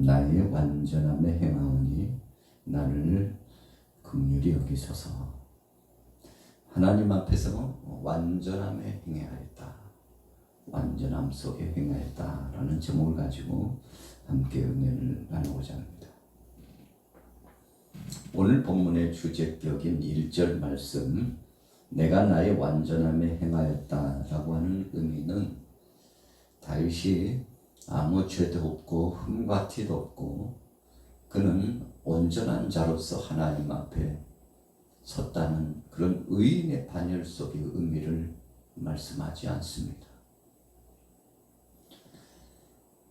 나의 완전함에 행하오니 나를 긍휼히 여기소서. 하나님 앞에서 완전함에 행하였다, 완전함 속에 행하였다라는 제목을 가지고 함께 은혜를 나누고자 합니다. 오늘 본문의 주제격인 1절 말씀, 내가 나의 완전함에 행하였다라고 하는 의미는 다윗이 아무 죄도 없고 흠과 티도 없고 그는 온전한 자로서 하나님 앞에 섰다는 그런 의인의 반열 속의 의미를 말씀하지 않습니다.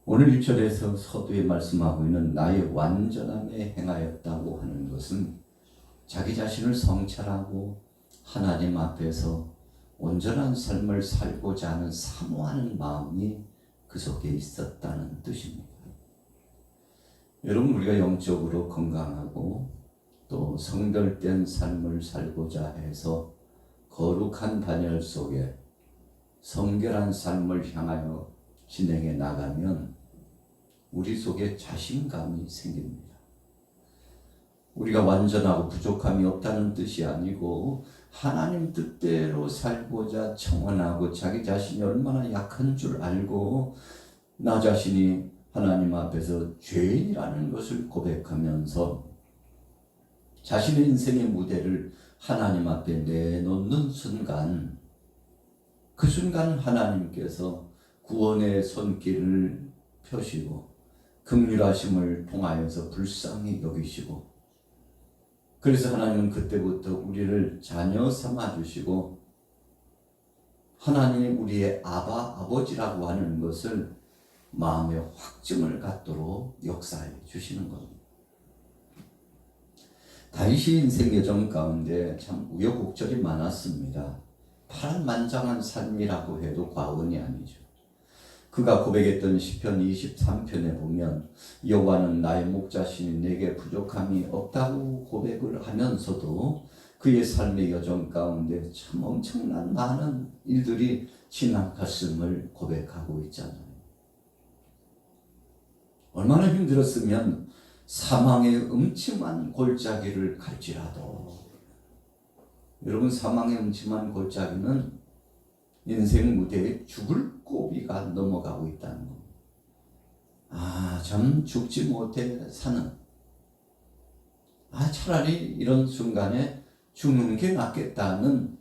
오늘 1절에서 서두에 말씀하고 있는 나의 완전함에 행하였다고 하는 것은 자기 자신을 성찰하고 하나님 앞에서 온전한 삶을 살고자 하는 사모하는 마음이 그 속에 있었다는 뜻입니다. 여러분, 우리가 영적으로 건강하고 또 성결된 삶을 살고자 해서 거룩한 반열 속에 성결한 삶을 향하여 진행해 나가면 우리 속에 자신감이 생깁니다. 우리가 완전하고 부족함이 없다는 뜻이 아니고 하나님 뜻대로 살고자 청원하고 자기 자신이 얼마나 약한 줄 알고 나 자신이 하나님 앞에서 죄인이라는 것을 고백하면서 자신의 인생의 무대를 하나님 앞에 내놓는 순간, 그 순간 하나님께서 구원의 손길을 펴시고 긍휼하심을 통하여서 불쌍히 여기시고, 그래서 하나님은 그때부터 우리를 자녀 삼아주시고 하나님이 우리의 아버지라고 하는 것을 마음의 확증을 갖도록 역사해 주시는 겁니다. 다윗의 인생 여정 가운데 참 우여곡절이 많았습니다. 파란만장한 삶이라고 해도 과언이 아니죠. 그가 고백했던 시편 23편에 보면 여호와는 나의 목자시니 내게 부족함이 없다고 고백을 하면서도 그의 삶의 여정 가운데 참 엄청난 많은 일들이 지나갔음을 고백하고 있잖아요. 얼마나 힘들었으면 사망의 음침한 골짜기를 갈지라도, 여러분, 사망의 음침한 골짜기는 인생 무대에 죽을 고비가 넘어가고 있다는 겁니다. 참 죽지 못해 사는, 차라리 이런 순간에 죽는 게 낫겠다는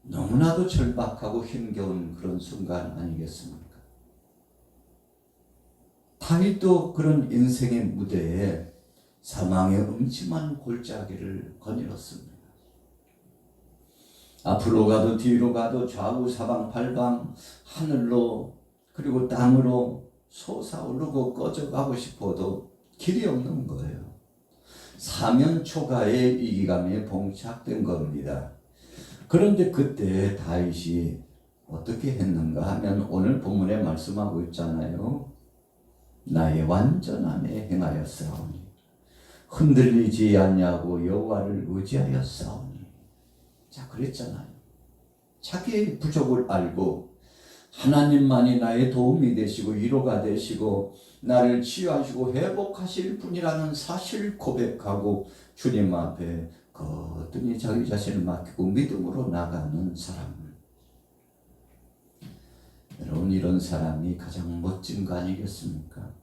너무나도 절박하고 힘겨운 그런 순간 아니겠습니까? 다윗도 그런 인생의 무대에 사망의 음침한 골짜기를 거닐었습니다. 앞으로 가도 뒤로 가도 좌우 사방 팔방 하늘로 그리고 땅으로 솟아오르고 꺼져가고 싶어도 길이 없는 거예요. 사면초가의 이기감에 봉착된 겁니다. 그런데 그때 다윗이 어떻게 했는가 하면 오늘 본문에 말씀하고 있잖아요. 나의 완전함에 행하였사오니 흔들리지 않냐고 여호와를 의지하였사오니. 자, 그랬잖아요. 자기의 부족을 알고 하나님만이 나의 도움이 되시고 위로가 되시고 나를 치유하시고 회복하실 분이라는 사실을 고백하고 주님 앞에 거뜬히 자기 자신을 맡기고 믿음으로 나가는 사람. 여러분, 이런 사람이 가장 멋진 거 아니겠습니까?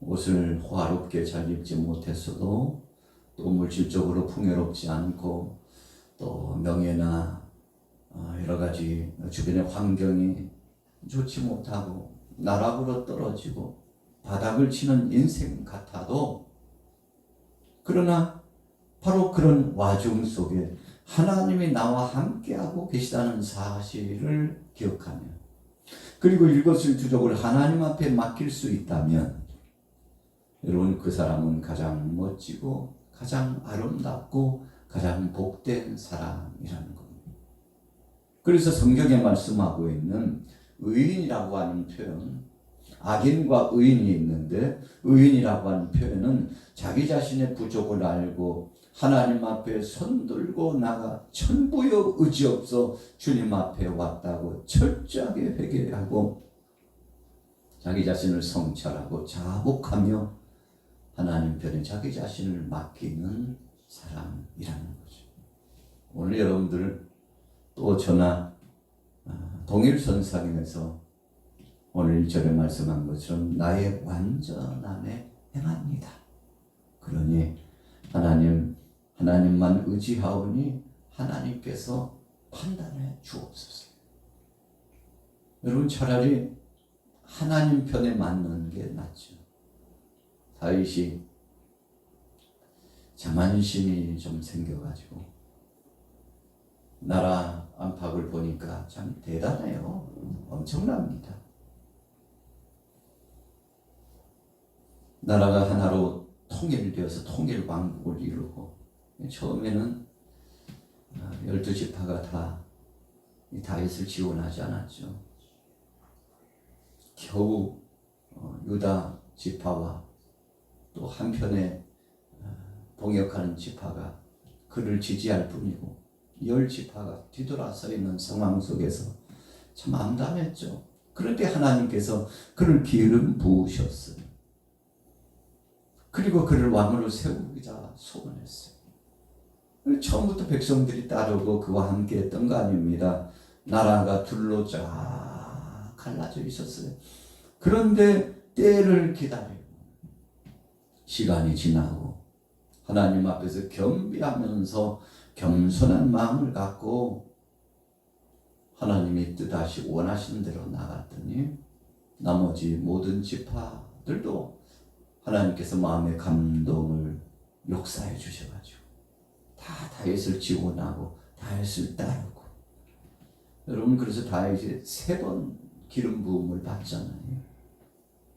옷을 호화롭게 잘 입지 못했어도 또 물질적으로 풍요롭지 않고 또 명예나 여러 가지 주변의 환경이 좋지 못하고 나락으로 떨어지고 바닥을 치는 인생 같아도, 그러나 바로 그런 와중 속에 하나님이 나와 함께하고 계시다는 사실을 기억하며 그리고 일거수일투족을 하나님 앞에 맡길 수 있다면 여러분, 그 사람은 가장 멋지고 가장 아름답고 가장 복된 사람이라는 겁니다. 그래서 성경에 말씀하고 있는 의인이라고 하는 표현, 악인과 의인이 있는데 의인이라고 하는 표현은 자기 자신의 부족을 알고 하나님 앞에 손들고 나가 천부여 의지 없어 주님 앞에 왔다고 철저하게 회개하고 자기 자신을 성찰하고 자복하며 하나님 편에 자기 자신을 맡기는 사람이라는 거죠. 오늘 여러분들 또 저나 동일선상에서 오늘 1절에 말씀한 것처럼 나의 완전함에 행합니다. 그러니 하나님만 의지하오니 하나님께서 판단해 주옵소서. 여러분 차라리 하나님 편에 맞는 게 낫죠. 다윗이 자만심이 좀 생겨가지고 나라 안팎을 보니까 참 대단해요. 엄청납니다. 나라가 하나로 통일되어서 통일왕국을 이루고 처음에는 12지파가 다 다윗을 지원하지 않았죠. 겨우 유다 지파와 또 한편에 동역하는 지파가 그를 지지할 뿐이고 10지파가 뒤돌아서 있는 상황 속에서 참 암담했죠. 그런데 하나님께서 그를 기름 부으셨어요. 그리고 그를 왕으로 세우기자 소원했어요. 처음부터 백성들이 따르고 그와 함께 했던 거 아닙니다. 나라가 둘로 쫙 갈라져 있었어요. 그런데 때를 기다리고 시간이 지나고 하나님 앞에서 겸비하면서 겸손한 마음을 갖고 하나님이 뜻하시 원하시는 대로 나갔더니 나머지 모든 지파들도 하나님께서 마음의 감동을 역사해 주셔가지고 다 다윗을 지원하고 다윗을 따르고 여러분 그래서 다윗이 3번 기름 부음을 받잖아요.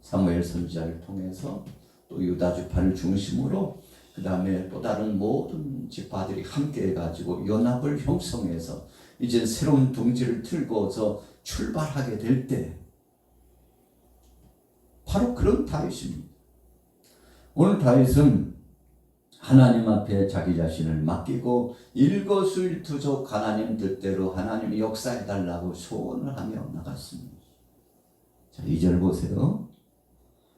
사무엘 선지자를 통해서 또 유다 지파를 중심으로 그 다음에 또 다른 모든 지파들이 함께 해가지고 연합을 형성해서 이제 새로운 둥지를 틀고서 출발하게 될 때 바로 그런 다윗입니다. 오늘 다윗은 하나님 앞에 자기 자신을 맡기고 일거수일투족 하나님 뜻대로 하나님이 역사해달라고 소원을 하며 나갔습니다. 자, 2절 보세요.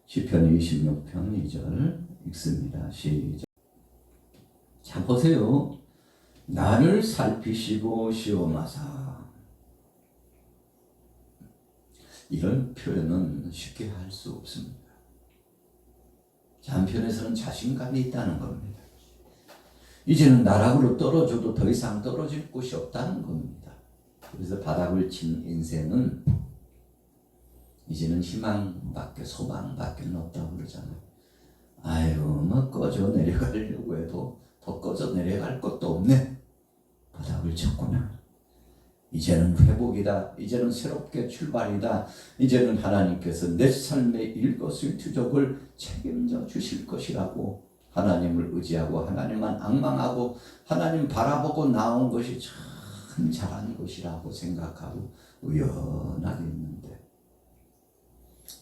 시편 26편 2절 읽습니다. 시작. 자, 보세요. 나를 살피시고 시험하사. 이런 표현은 쉽게 할 수 없습니다. 자, 한편에서는 자신감이 있다는 겁니다. 이제는 나락으로 떨어져도 더 이상 떨어질 곳이 없다는 겁니다. 그래서 바닥을 친 인생은 이제는 희망밖에 소망밖에 없다고 그러잖아요. 아유, 뭐 꺼져 내려가려고 해도 더 꺼져 내려갈 것도 없네. 바닥을 쳤구나. 이제는 회복이다. 이제는 새롭게 출발이다. 이제는 하나님께서 내 삶의 일거수일투족을 책임져 주실 것이라고 하나님을 의지하고 하나님만 앙망하고 하나님 바라보고 나온 것이 참 잘한 것이라고 생각하고 의연하게 있는데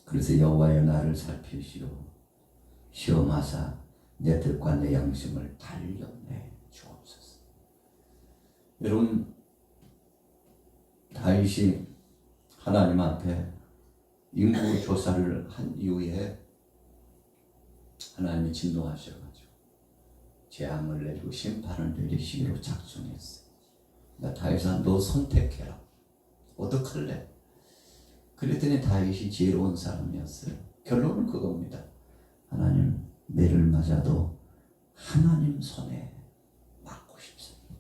그래서 여호와여 나를 살피시오 시험하사 내 뜻과 내 양심을 단련해 주옵소서. 여러분 다윗이 하나님 앞에 인구 조사를 한 이후에 하나님이 진노하셔가지고 재앙을 내리고 심판을 내리시기로 작정했어요. 그러니까 다윗아 너 선택해라. 어떡할래? 그랬더니 다윗이 지혜로운 사람이었어요. 결론은 그겁니다. 하나님 매를 맞아도 하나님 손에 맡고 싶습니다.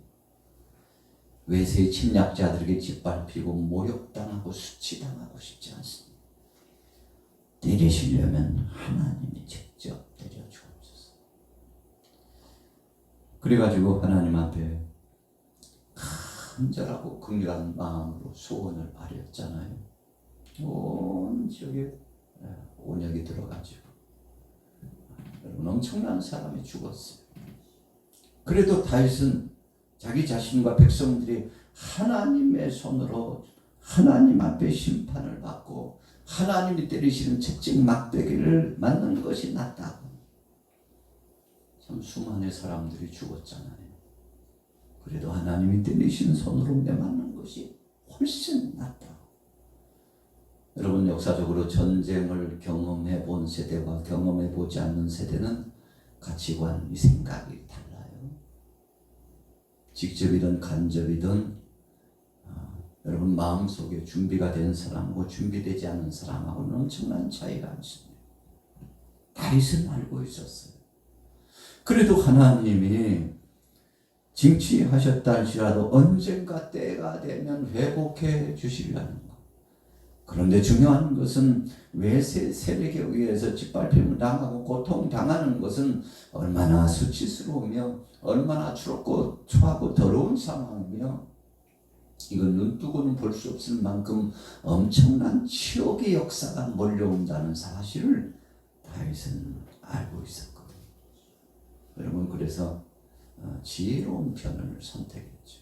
외세의 침략자들에게 짓밟히고 모욕당하고 수치당하고 싶지 않습니다. 때리시려면 하나님이 직접 때려 주옵소서. 그래가지고 하나님 앞에 간절하고 긍휼한 마음으로 소원을 아뢰었잖아요. 온 지역에 온역이 들어가지고 여러분 엄청난 사람이 죽었어요. 그래도 다윗은 자기 자신과 백성들이 하나님의 손으로 하나님 앞에 심판을 받고 하나님이 때리시는 채찍 막대기를 맞는 것이 낫다고. 참 수많은 사람들이 죽었잖아요. 그래도 하나님이 때리시는 손으로 내맞는 것이 훨씬 낫다고. 여러분 역사적으로 전쟁을 경험해 본 세대와 경험해 보지 않는 세대는 가치관, 이 생각이 달라요. 직접이든 간접이든 여러분 마음속에 준비가 된 사람하고 준비되지 않은 사람하고는 엄청난 차이가 있습니다. 다윗은 알고 있었어요. 그래도 하나님이 징치하셨다 할지라도 언젠가 때가 되면 회복해 주시려는 것. 그런데 중요한 것은 외세 세력에 의해서 짓밟힘을 당하고 고통당하는 것은 얼마나 수치스러우며 얼마나 추럽고 초하고 더러운 상황이며 이건 눈뜨고는 볼 수 없을 만큼 엄청난 치욕의 역사가 몰려온다는 사실을 다윗은 알고 있었거든요. 여러분 그래서 지혜로운 편을 선택했죠.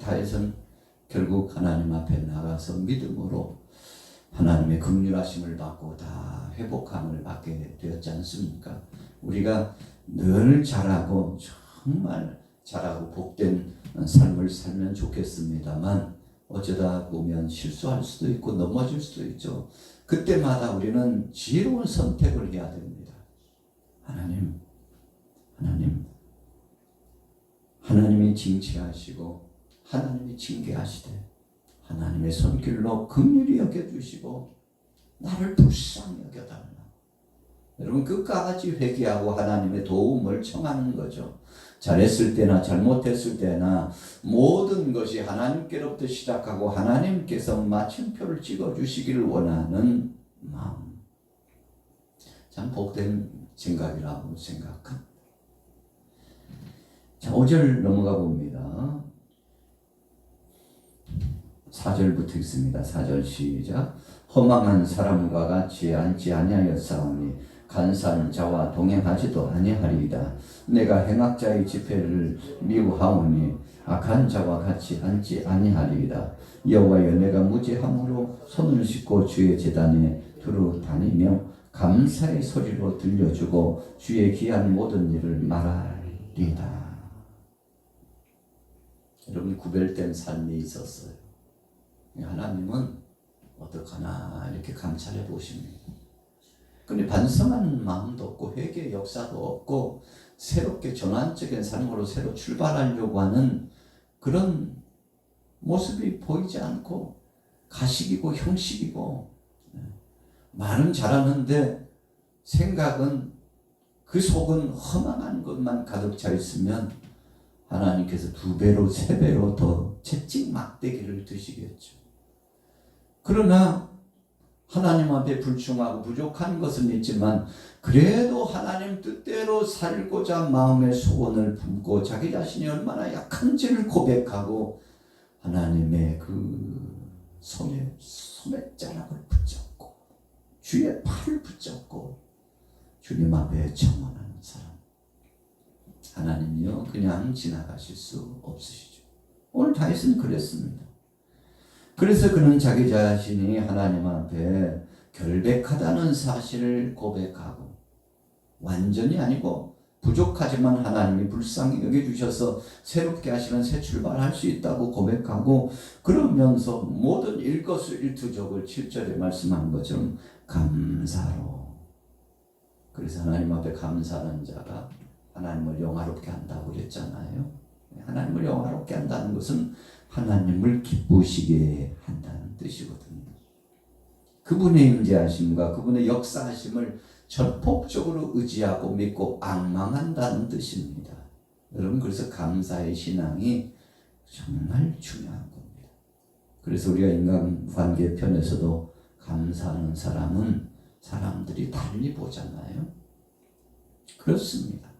다윗은 결국 하나님 앞에 나가서 믿음으로 하나님의 긍휼하심을 받고 다 회복함을 받게 되었지 않습니까? 우리가 늘 잘하고 정말 잘하고 복된 삶을 살면 좋겠습니다만 어쩌다 보면 실수할 수도 있고 넘어질 수도 있죠. 그때마다 우리는 지혜로운 선택을 해야 됩니다. 하나님이 징치하시고 하나님이 징계하시되 하나님의 손길로 긍휼히 여겨주시고 나를 불쌍히 여겨달라. 여러분 끝까지 회개하고 하나님의 도움을 청하는 거죠. 잘했을 때나 잘못했을 때나 모든 것이 하나님께로부터 시작하고 하나님께서 마침표를 찍어주시기를 원하는 마음. 참 복된 생각이라고 생각합니다. 자, 5절 넘어가 봅니다. 4절부터 읽습니다. 4절 시작. 허망한 사람과 같이 앉지 아니하였사오니 간사한 자와 동행하지도 아니하리이다. 내가 행악자의 집회를 미워하오니 악한 자와 같이 앉지 아니하리이다. 여호와여 내가 무지함으로 손을 씻고 주의 제단에 두루 다니며 감사의 소리로 들려주고 주의 귀한 모든 일을 말하리이다. 여러분 구별된 삶이 있었어요. 하나님은 어떡하나 이렇게 감찰해 보십니다. 근데 반성하는 마음도 없고 회개의 역사도 없고 새롭게 전환적인 삶으로 새로 출발하려고 하는 그런 모습이 보이지 않고 가식이고 형식이고 말은 잘하는데 생각은 그 속은 허망한 것만 가득 차 있으면 하나님께서 2배로 3배로 더 채찍 막대기를 드시겠죠. 그러나 하나님 앞에 불충하고 부족한 것은 있지만 그래도 하나님 뜻대로 살고자 마음의 소원을 품고 자기 자신이 얼마나 약한지를 고백하고 하나님의 그 소매자락을 붙잡고 주의 팔을 붙잡고 주님 앞에 청원하는 사람, 하나님이요 그냥 지나가실 수 없으시죠. 오늘 다윗은 그랬습니다. 그래서 그는 자기 자신이 하나님 앞에 결백하다는 사실을 고백하고 완전히 아니고 부족하지만 하나님이 불쌍히 여겨주셔서 새롭게 하시는 새 출발할 수 있다고 고백하고 그러면서 모든 일거수일투족을 7절에 말씀한 것처럼 감사로. 그래서 하나님 앞에 감사하는 자가 하나님을 영화롭게 한다고 그랬잖아요. 하나님을 영화롭게 한다는 것은 하나님을 기쁘시게 한다는 뜻이거든요. 그분의 임재하심과 그분의 역사하심을 전폭적으로 의지하고 믿고 앙망한다는 뜻입니다. 여러분 그래서 감사의 신앙이 정말 중요한 겁니다. 그래서 우리가 인간관계 편에서도 감사하는 사람은 사람들이 달리 보잖아요. 그렇습니다.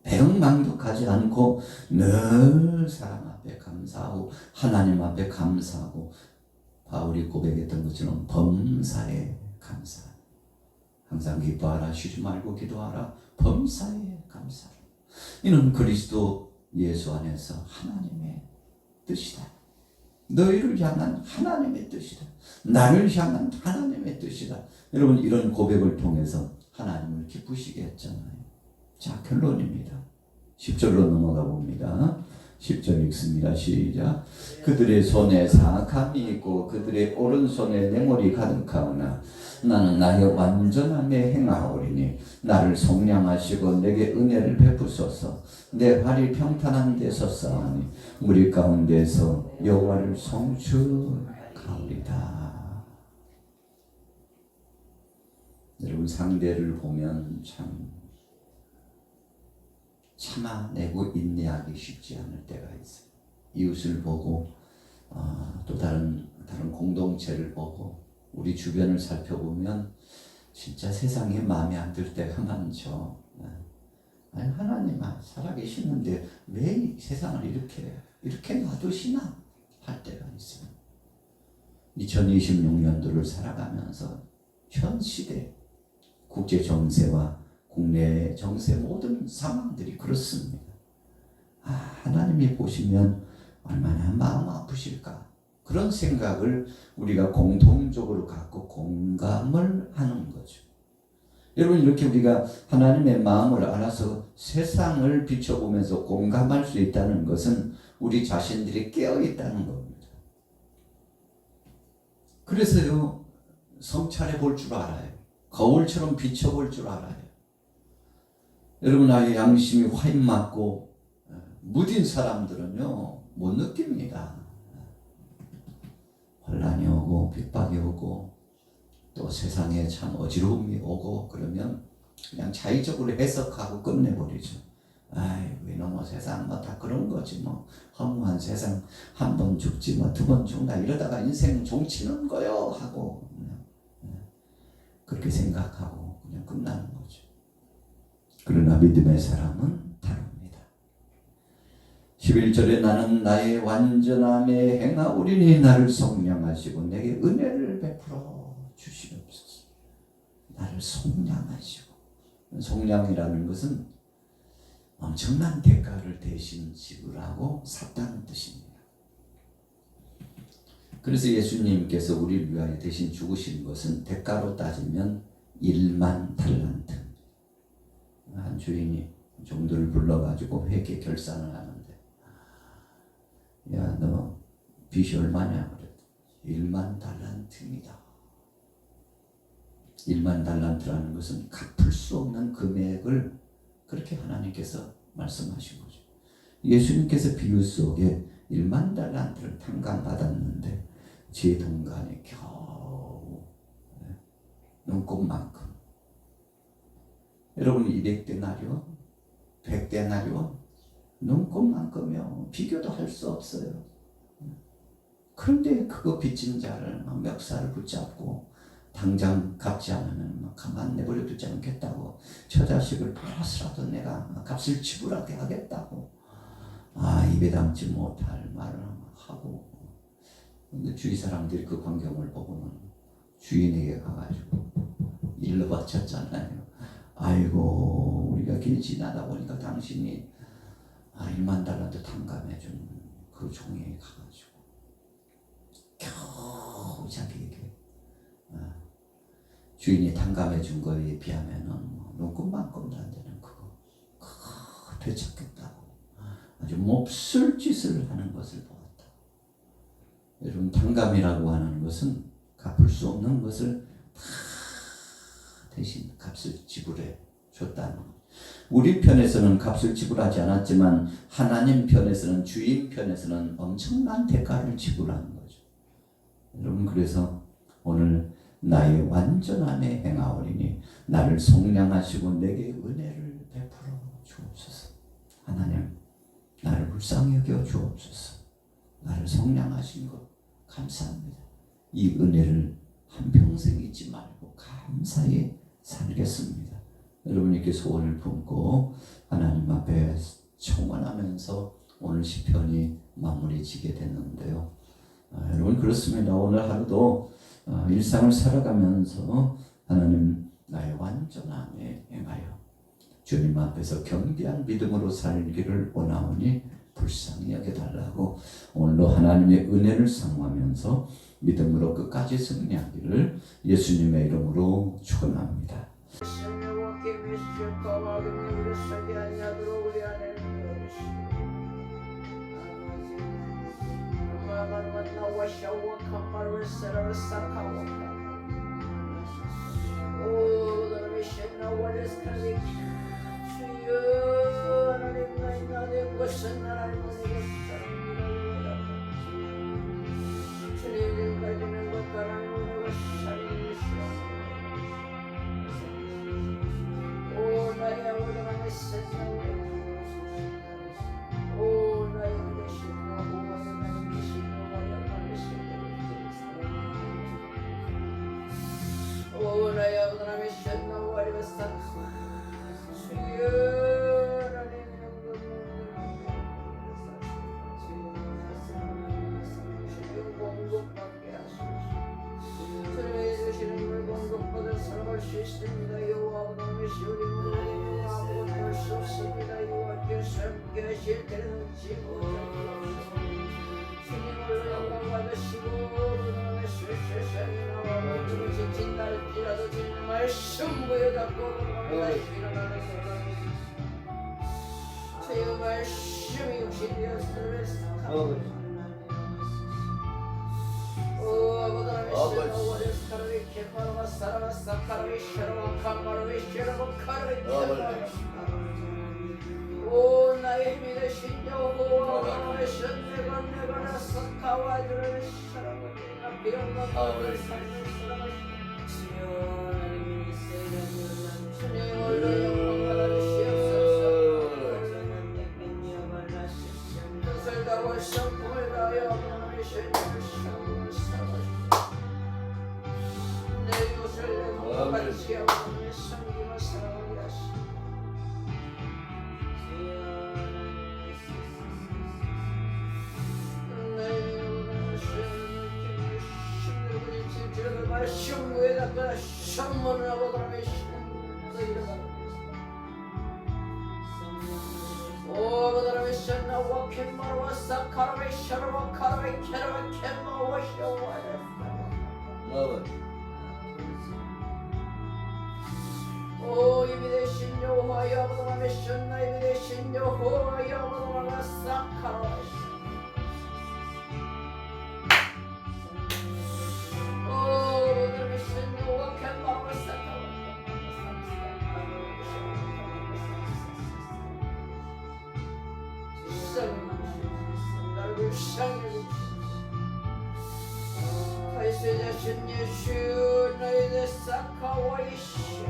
배은망덕하지 않고 늘 사람 앞에 감사하고 하나님 앞에 감사하고 바울이 고백했던 것처럼 범사에 감사. 항상 기뻐하라 쉬지 말고 기도하라 범사에 감사하라. 이는 그리스도 예수 안에서 하나님의 뜻이다. 너희를 향한 하나님의 뜻이다. 나를 향한 하나님의 뜻이다. 여러분 이런 고백을 통해서 하나님을 기쁘시게 했잖아요. 자 결론입니다. 10절로 넘어가 봅니다. 10절 읽습니다. 시작. 그들의 손에 사악함이 있고 그들의 오른손에 뇌물이 가득하오나 나는 나의 완전함에 행하오리니 나를 속량하시고 내게 은혜를 베푸소서. 내 발이 평탄한 데서 싸우니 무리 가운데서 여호와를 송축하오리다. 여러분, 상대를 보면 참아내고 인내하기 쉽지 않을 때가 있어요. 이웃을 보고 또 다른 공동체를 보고 우리 주변을 살펴보면 진짜 세상에 마음에 안 들 때가 많죠. 아니, 하나님 살아계시는데 왜 이 세상을 이렇게 놔두시나 할 때가 있어요. 2026년도를 살아가면서 현 시대 국제 정세와 국내 정세 모든 상황들이 그렇습니다. 하나님이 보시면 얼마나 마음 아프실까, 그런 생각을 우리가 공통적으로 갖고 공감을 하는 거죠. 여러분, 이렇게 우리가 하나님의 마음을 알아서 세상을 비춰보면서 공감할 수 있다는 것은 우리 자신들이 깨어 있다는 겁니다. 그래서요, 성찰해 볼 줄 알아요. 거울처럼 비춰볼 줄 알아요. 여러분, 아예 양심이 화인 맞고 무딘 사람들은요 못 느낍니다. 혼란이 오고 핍박이 오고 또 세상에 참 어지러움이 오고 그러면 그냥 자의적으로 해석하고 끝내버리죠. 이놈의 세상 다 그런 거지 허무한 세상, 한 번 죽지 두 번 죽나 이러다가 인생 종치는 거요 하고 그렇게 생각하고 그냥 끝나는 거죠. 그러나 믿음의 사람은 다릅니다. 11절에 나는 나의 완전함에 행하오리니 나를 속량하시고 내게 은혜를 베풀어 주시옵소서. 나를 속량하시고, 속량이라는 것은 엄청난 대가를 대신 지불하고 샀다는 뜻입니다. 그래서 예수님께서 우리를 위하여 대신 죽으신 것은 대가로 따지면 1만 달란트. 한 주인이 종들을 불러가지고 회계 결산을 하는데, 야, 너 빚이 얼마냐? 그랬더니 1만 달란트입니다. 1만 달란트라는 것은 갚을 수 없는 금액을 그렇게 하나님께서 말씀하신 거죠. 예수님께서 비유 속에 1만 달란트를 탕감받았는데 제 동간에 겨우 눈곱만큼. 여러분, 200데나리온, 100데나리온, 눈곱만큼이요. 비교도 할 수 없어요. 그런데 그거 빚진 자를 멱살을 붙잡고 당장 갚지 않으면 가만 내버려 두지 않겠다고, 저 자식을 팔아서라도 내가 값을 지불하게 하겠다고 입에 담지 못할 말을 하고, 근데 주위 사람들이 그 광경을 보고는 주인에게 가가지고 일러 바쳤잖아요. 아이고, 우리가 길 지나다 보니까 당신이 1만 달란트 탕감해준 그 종에 가가지고 겨우 자기에게 주인이 탕감해준 거에 비하면은 눈곱만큼도 안 되는 그거 되찾겠다고 아주 몹쓸 짓을 하는 것을 보았다. 여러분, 탕감이라고 하는 것은 갚을 수 없는 것을 다 대신 값을 지불해 줬다는 것. 우리 편에서는 값을 지불하지 않았지만 하나님 편에서는, 주인 편에서는 엄청난 대가를 지불하는 거죠. 여러분, 그래서 오늘 나의 완전함에 행하오리니 나를 속량하시고 내게 은혜를 베풀어 주옵소서. 하나님, 나를 불쌍히 여겨 주옵소서. 나를 속량하신 것 감사합니다. 이 은혜를 한평생 잊지 말고 감사히 살겠습니다. 여러분, 이렇게 소원을 품고 하나님 앞에 청원하면서 오늘 시편이 마무리 지게 됐는데요. 여러분, 그렇습니다. 오늘 하루도 일상을 살아가면서 하나님, 나의 완전함에 행하여 주님 앞에서 경배한 믿음으로 살기를 원하오니 불쌍히 여겨달라고 오늘도 하나님의 은혜를 사모하면서 믿음으로 끝까지 승리하기를 예수님의 이름으로 축원합니다. 오 하나님의 신나 원레스카리 주여 하나님 나의 것은 하나님은 이것 주님 가지는 것 하나님은 이것 오 나의 아버지 하나님의 신나 오 나의 신나 하나님의 신나 오 나의 아버지 하나님의 신나 와리바사 주여 공급받게 하소서. 주님의 주시는 물 공급받아 살아갈 수 있습니다. 여호와 하나님의 우리 모두에게 아무것도 할 수 없습니다. 여호와께서 함께 하실 때는 지고 주님을 영광 받으시고 하나님의 세상에 나와 지친날지라도 주님 말씀 보여잡고 일어나는 사람이 주여 말씀이 육신되었으면 오 아버지 하나님의 개파라마 사라마 사카라미 샤라마 카마라미 샤라마 카라미 오 나의 힘이 되신 여호와 하나님의 선내가 내가 사카와 주라는 샤라마 비용과 마음을 살는 사람을 주님을 영광 받아주시옵소서. 뜻을 다하고 성품을 다하여 하나님의 신을 내 것을 내가 같이 하고 내 성김을 사랑하게 하시오. 말씀 위에다가 선문을 하고 그러면 신으로 일어나는 오 그다음에 신나와 캔마와 사카라와 샤라와 카라와 캐라와 캔마와 샤와야 오 이미 되신 여호와여 그다음에 신나 이미 되신 여호와여 그다음에 사카라와 다이스자신 예수 너희들 사카와 이시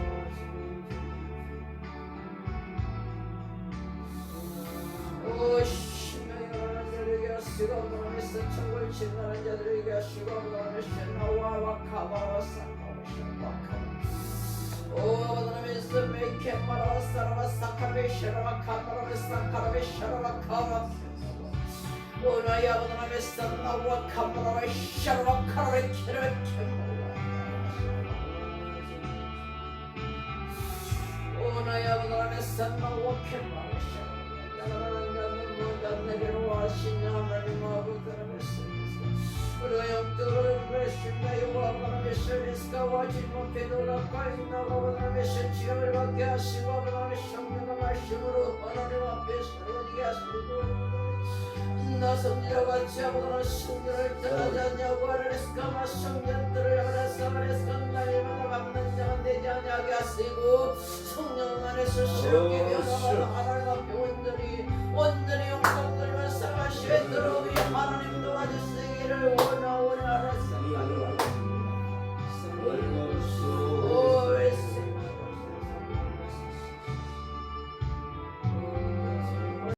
오 신명이 가는 자들에게 하시고 그러면서 천국을 침략하는 자들에게 하시고 그러면서 나와 와카바와 사카와 오 그러면서 메이케 마라와 사라와 사카베 샤라와 카바라와 사카라베 샤라와 카바 오 나의 아버지 하나님의 사나와 카바라와 샤라와 카라베 캐라베 오 나의 아버지 하나님의 사나와 캐바라와 샤라와 나는 뭐가 내게로 와시냐 하나님 아버지 하나님의 우리가 영적으로 말씀과 여호와 하나님의 서비스가 와지 못해도 가까이 나가고 하나님의 신치감을 받게 하시고 하나님의 성령의 말씀으로 하나님 앞에 서게 하시고 나 성자같이 하고 성전을 떠나지 않냐고 하나님의 성전들을 하나님의 날마다 갚는 자가 되지 않게 하시고 성령 안에서 새롭게 변화하는 하나님 앞에 온전히 영광